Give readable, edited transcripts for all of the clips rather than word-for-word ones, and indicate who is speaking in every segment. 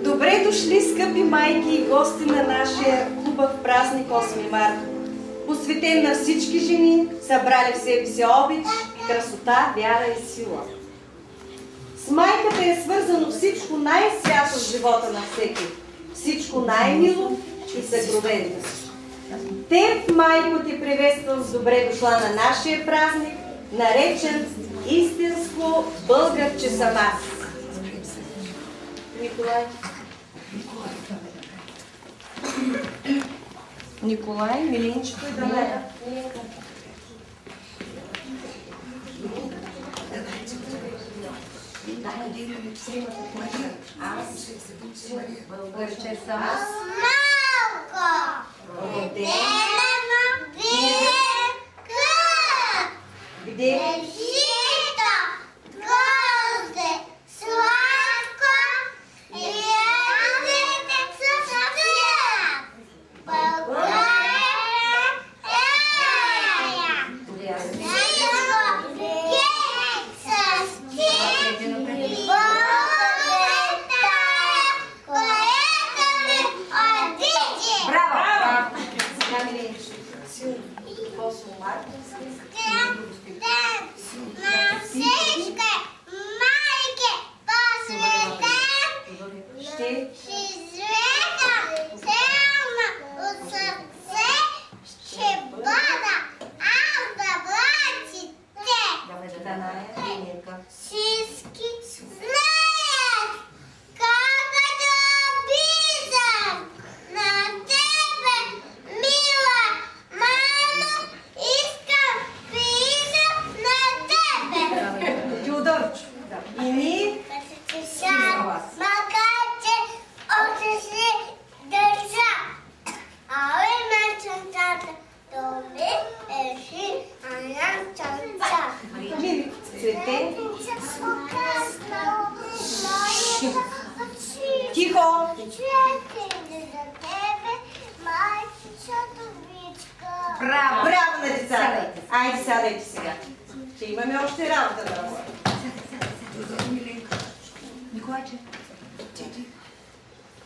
Speaker 1: Добре дошли, скъпи майки и гости на нашия хубав празник 8 марта, посветен на всички жени, събрали в себе си обич, красота, вяра и сила. С майката е свързано всичко най-свято в живота на всеки, всичко най-мило и съкровенно. Теб, майко, ти приветствам с добре дошла на нашия празник, наречен истинско българче съм аз. Николай, Милинчето и Даная.
Speaker 2: Аз българче съм аз.
Speaker 3: Малко! Родена века!
Speaker 1: Где?
Speaker 3: Жито, грозде, сладко и ядете със цвят. България! Жито, кек с кек и болета, което ми обиди.
Speaker 1: Браво! Сега Милинчето. 8 марта.
Speaker 3: На всички майки по света
Speaker 1: Ще
Speaker 3: извека цялна от сърце ще бъда аз да братите.
Speaker 1: Даная, Милинка.
Speaker 3: Всички знаят как да обиждам на тебе, мила мамо, искам пиша на тебе.
Speaker 1: Теодорчо. И ние?
Speaker 3: Макар че още си държа, а име чанчата, доми еши, а ням чанчата.
Speaker 1: Мили, Цвете. Тихо! Браво! Браво на децата! Айде, сядайте сега. Ще имаме още работа да работим.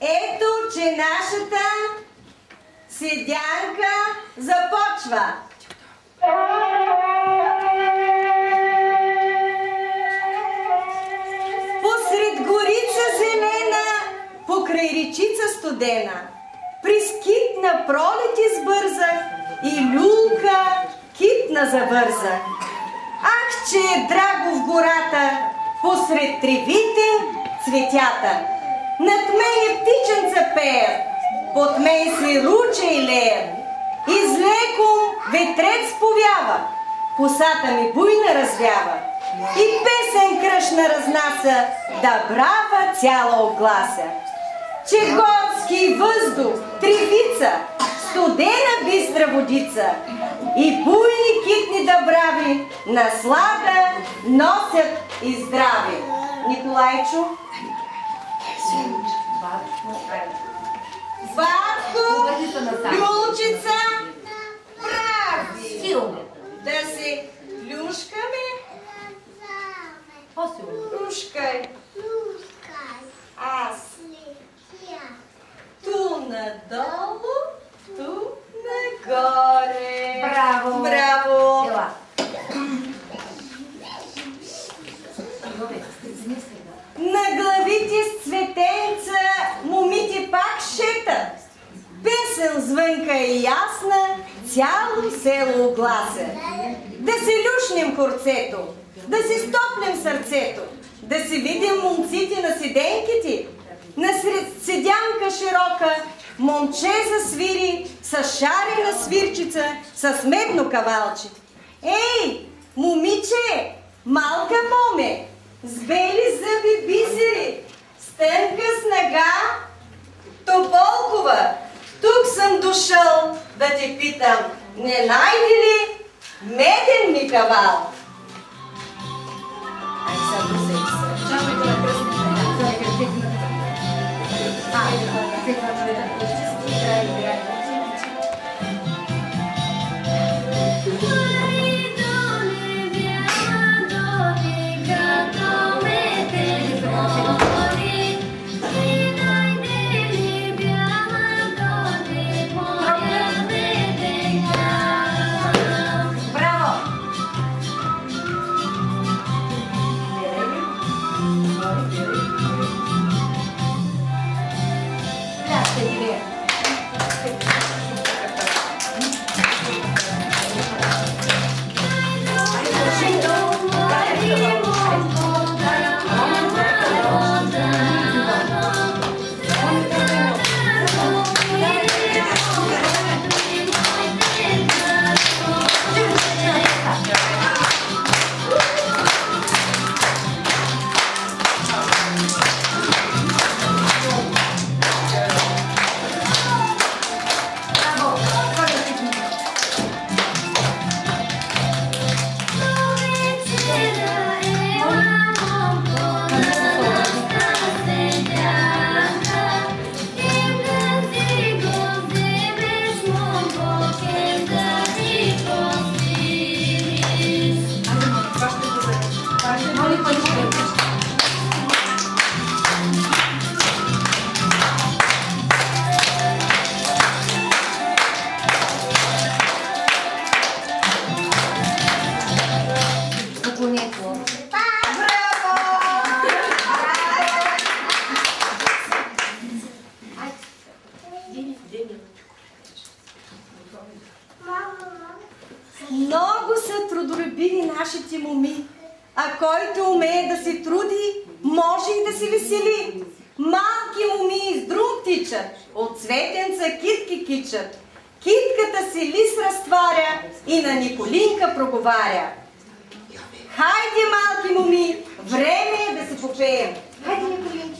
Speaker 1: Ето, че нашата седянка започва. Посред горица зелена, покрай речица студена, при скитна пролет избързах и люлка китна завързах. Ах, че е драго в гората, посред тревите цветята. Над мене птиченца пеят, под мен се руча и леят. Излеком ветрец повява, косата ми буйна развява. И песен кръшна разнася, да брава цяла оглася. Че горски въздух, тревица, студена бистра водица и буйни китни дъбрави наслада носят и здрави. Николайчо? Батко, Юлчица, прави! Да се люшкаме? Люшкай. Аз. Ту надолу, ту нагоре.
Speaker 2: Браво!
Speaker 1: Браво!
Speaker 2: Ела.
Speaker 1: На главите с цветенца момите пак шетат. Песен звънка и ясна, цяло село оглася. Да се люшнем хорцето, да си стоплем сърцето, да си видим момците на седенките. Насред седянка широка момче засвири с шарена свирчица, с медно кавалче. Ей, момиче, Малка моме, с бели зъби бисери, с тънка снага, Тополкова, тук съм дошъл да те питам, не найде ли меден ми кавал? Много са трудолюбиви нашите моми, а който умее да се труди, може и да се весели. Малки моми с друм тичат, от цветенца китки кичат. Китката си лист разтваря и на Николинка проговаря. Хайде, малки моми, време е да се попеем. Хайде, Николинки.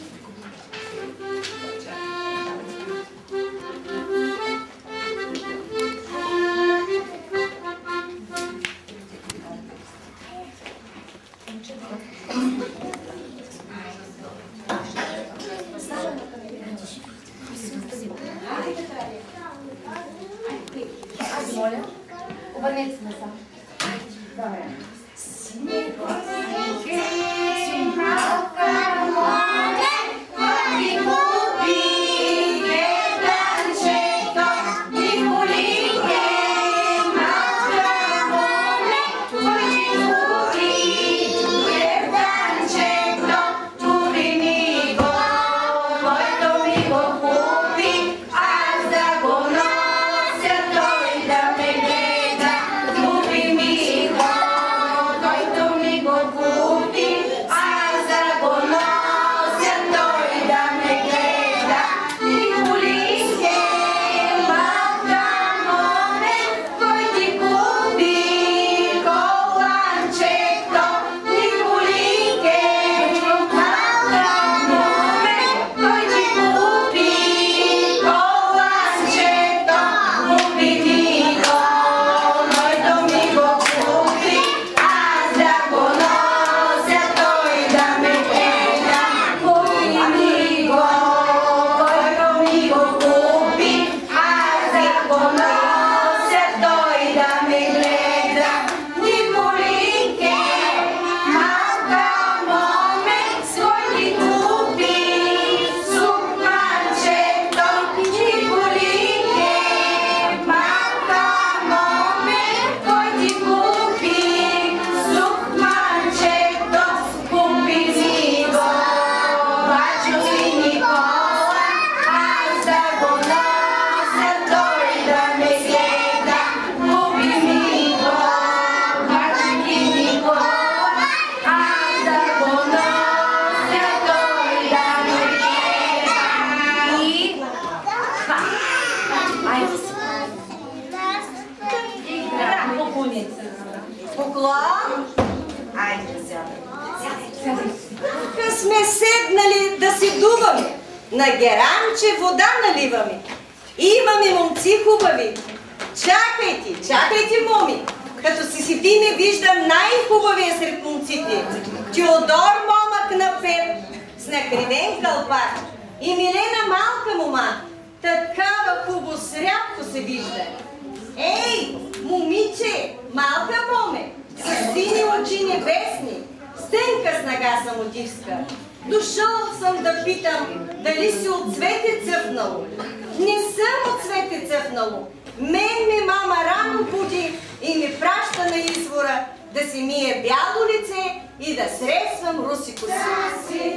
Speaker 2: Моля, обърнете се насам. Добре.
Speaker 3: Аз да го нося, той да ме гледа, губи
Speaker 1: седнали да се дуваме, на геранче вода наливаме. Имаме момци хубави. Чакайте, чакайте, моми. Като си седи не виждам най-хубавия сред момците. Теодор момък на 5, с накривен кълпак. И Милена малка мома. Такава хубост рядко се вижда. Ей, момиче, малка моме, с сини очи небесни, с тънка снага самотивска. Дошъл съм да питам, дали си от цвете цъфнало. Не съм от цвете цъфнало. Мен ми мама рано буди и ми праща на извора да си мие бяло лице и да срещам руси коси.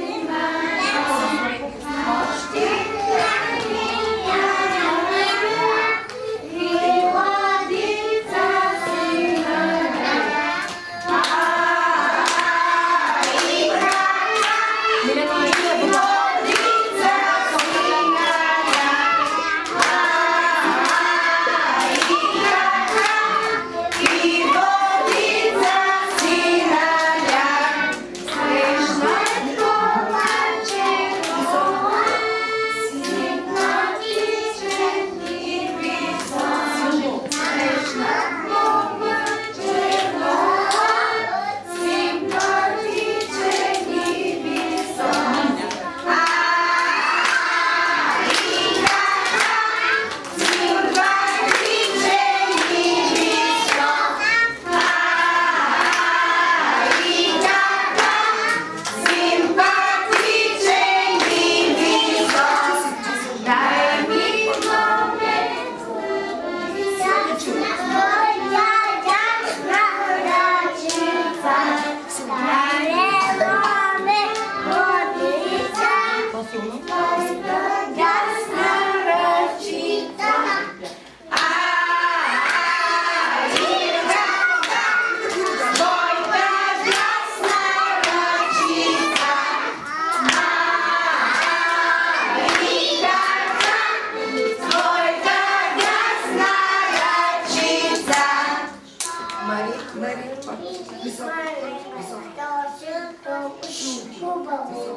Speaker 3: Nobody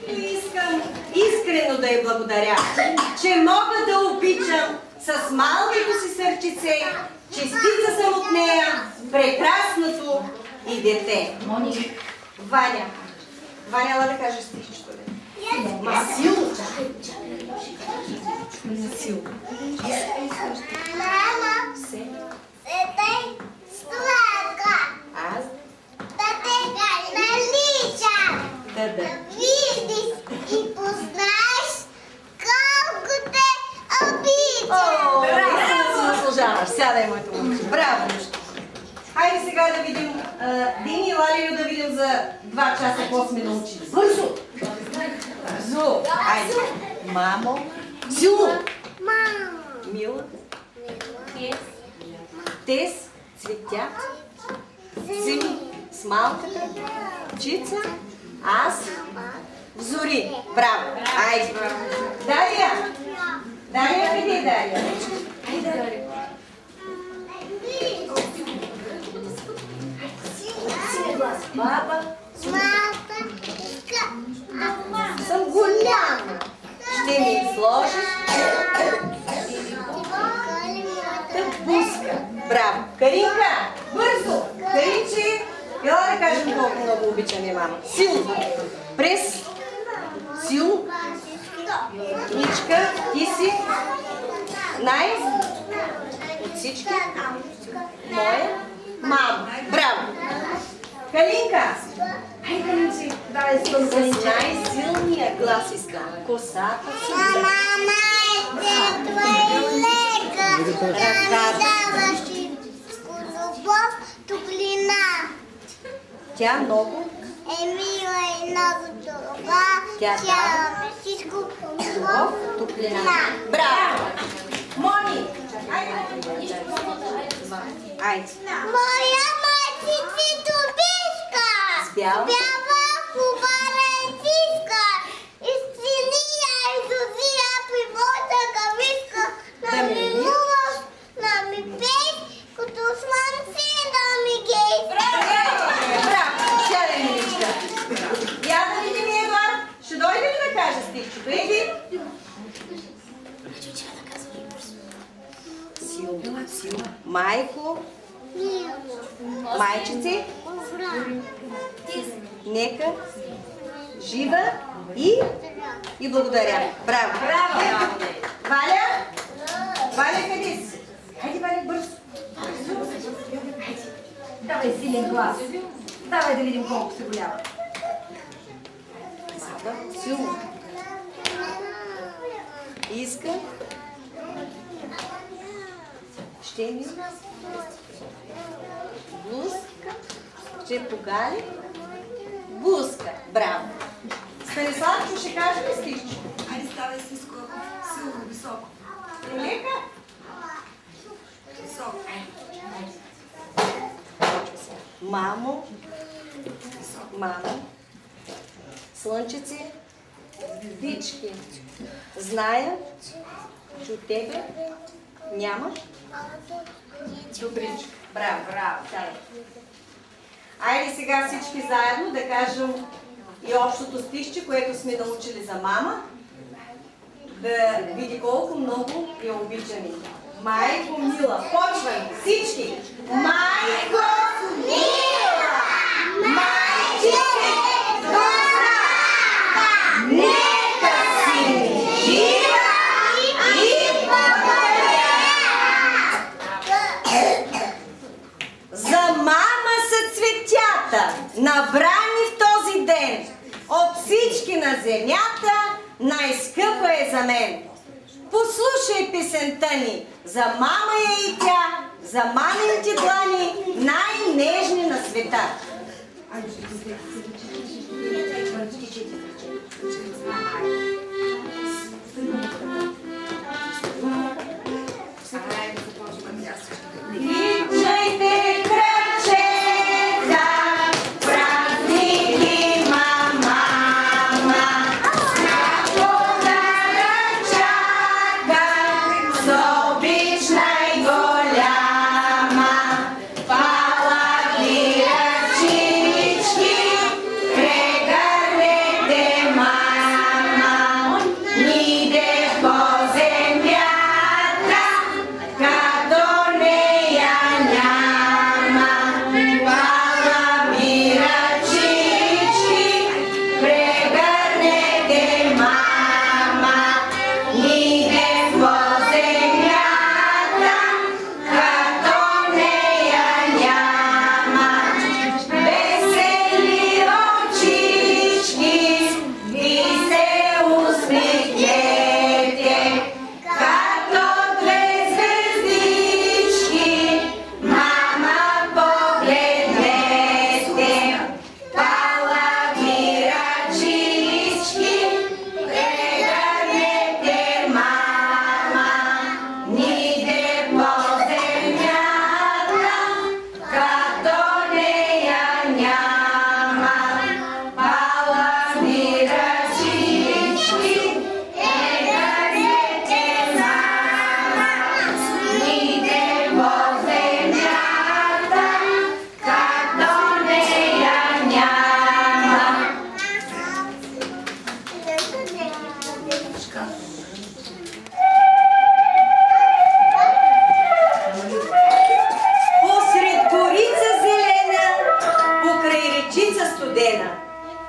Speaker 1: Искам искрено да я благодаря, че мога да обичам с малкото си сърчице, честица съм от нея, прекрасното и дете. Ваня. Ваня, ела да кажеш стихчето. Ма силно. Силно.
Speaker 3: Мама, седай слага.
Speaker 1: Аз
Speaker 3: Да те наличам.
Speaker 1: да.
Speaker 3: Видиш и познаеш колко те
Speaker 1: О,
Speaker 3: обичам.
Speaker 1: наистина си заслужаваш. Сядай, моето момиче. Браво! Хайде сега да видим Дини и Лалио, да видим за 2 часа какво сме научили. Бързо! Бързо! Хайде! Мамо! Силно!
Speaker 3: Мама.
Speaker 1: Мила! Тес! Цветя! Зими! С малката! Чица! Аз! Зори! Браво! Айде! Дария! Дария, къде е Дария? Айде, Дария! Баба!
Speaker 3: Малка иска.
Speaker 1: Съм голяма! Ще ми сложиш буска. Браво! Каринка! Бързо! Каринче! Ела да кажем колко много обичаме мама. Силно! Прес! Силно! Ничка, ти си от всички моя мама. Браво! Калинка! Ай, Калинче! Давай с най-силния глас искам. Косата си.
Speaker 3: Мама, е твой лекар. Даваш и любов, топлина.
Speaker 1: Тя много
Speaker 3: Е мила и много добра.
Speaker 1: Тя
Speaker 3: Тя всичко
Speaker 1: любов, топлина. Браво! Мони! Айде!
Speaker 3: Моя майчица Добишка.
Speaker 1: Бяла
Speaker 3: хубава речиска. Изцени я и Зозия при моята кавичка.
Speaker 1: Да ми
Speaker 3: милуваш, да ми пей, като слънце да ми гей.
Speaker 1: Браво! Сядай, миличка! Я да видим Едуард. Ще дойде ли да каже стихчето? Еди! Силно, силно. Майко, майчице, нека жива и благодаря. Браво! Браво! Валя? Валя, къде си? Хайде, Валя, бързо.
Speaker 2: Давай силен глас. Давай да видим колко се голяма.
Speaker 1: Силно. Иска. Ще ми. Блузка. Ще погали. Блузка. Браво. Станиславчо, ще каже ли стихче?
Speaker 4: Айде ставай сиско, силно, високо.
Speaker 1: Лека?
Speaker 4: Високо.
Speaker 1: Мамо. Мамо. Слънчице. Звездички. Зная, че от тебе няма. Добричка. Браво, браво. Айде сега всички заедно да кажем и общото стихче, което сме научили за мама. Да види колко много я обичаме. Майко мила. Почваме всички. Майко мила! Майчице добра! Нека си жива и благодаря! За мама са цветята, набрани в този ден. От всички на земята най-скъпа е за мен. Послушай песента ни, за мама е и тя, за мамините длани, най-нежни на света. Личайте кръчета, празники мама, най-голяма, палади ръчички,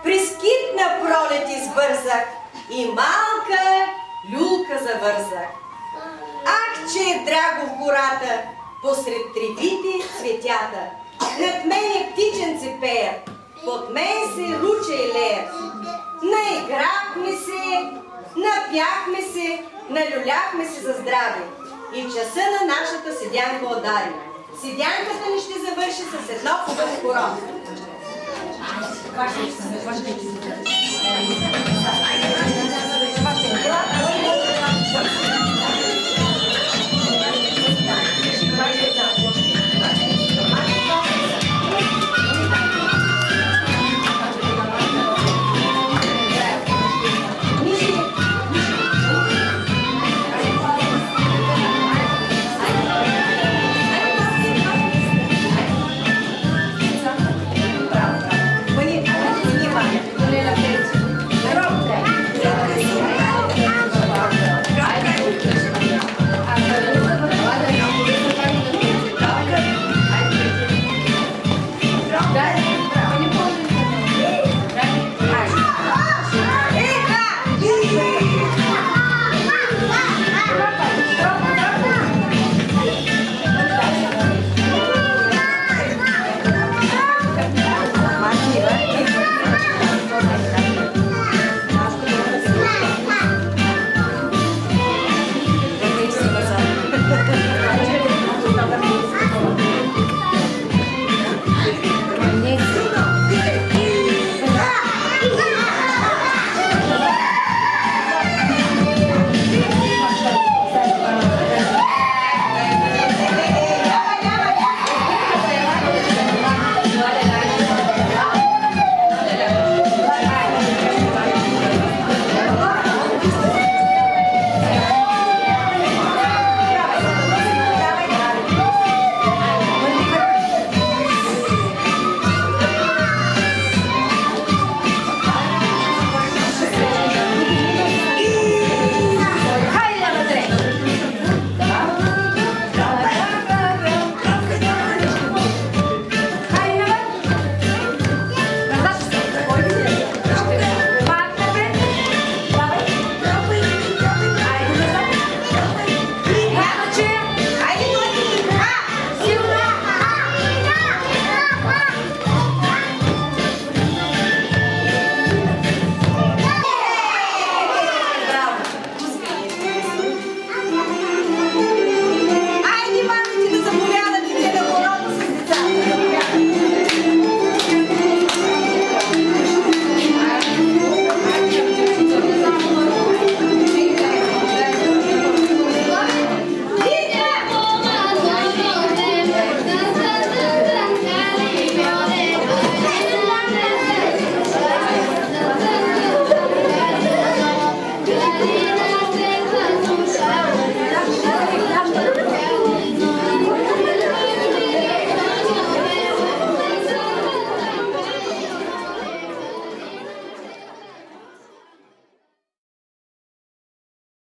Speaker 1: Прискитна пролет избързах и малка люлка завързах. Ах, че е драго в гората, посред тревите цветята. Над мене птиченци пеят, под мен се руча и леят. Наиграхме се, напяхме се, налюляхме се за здраве. И часа на нашата седянка удари. Седянката ни ще завърши с едно хубаво хоро.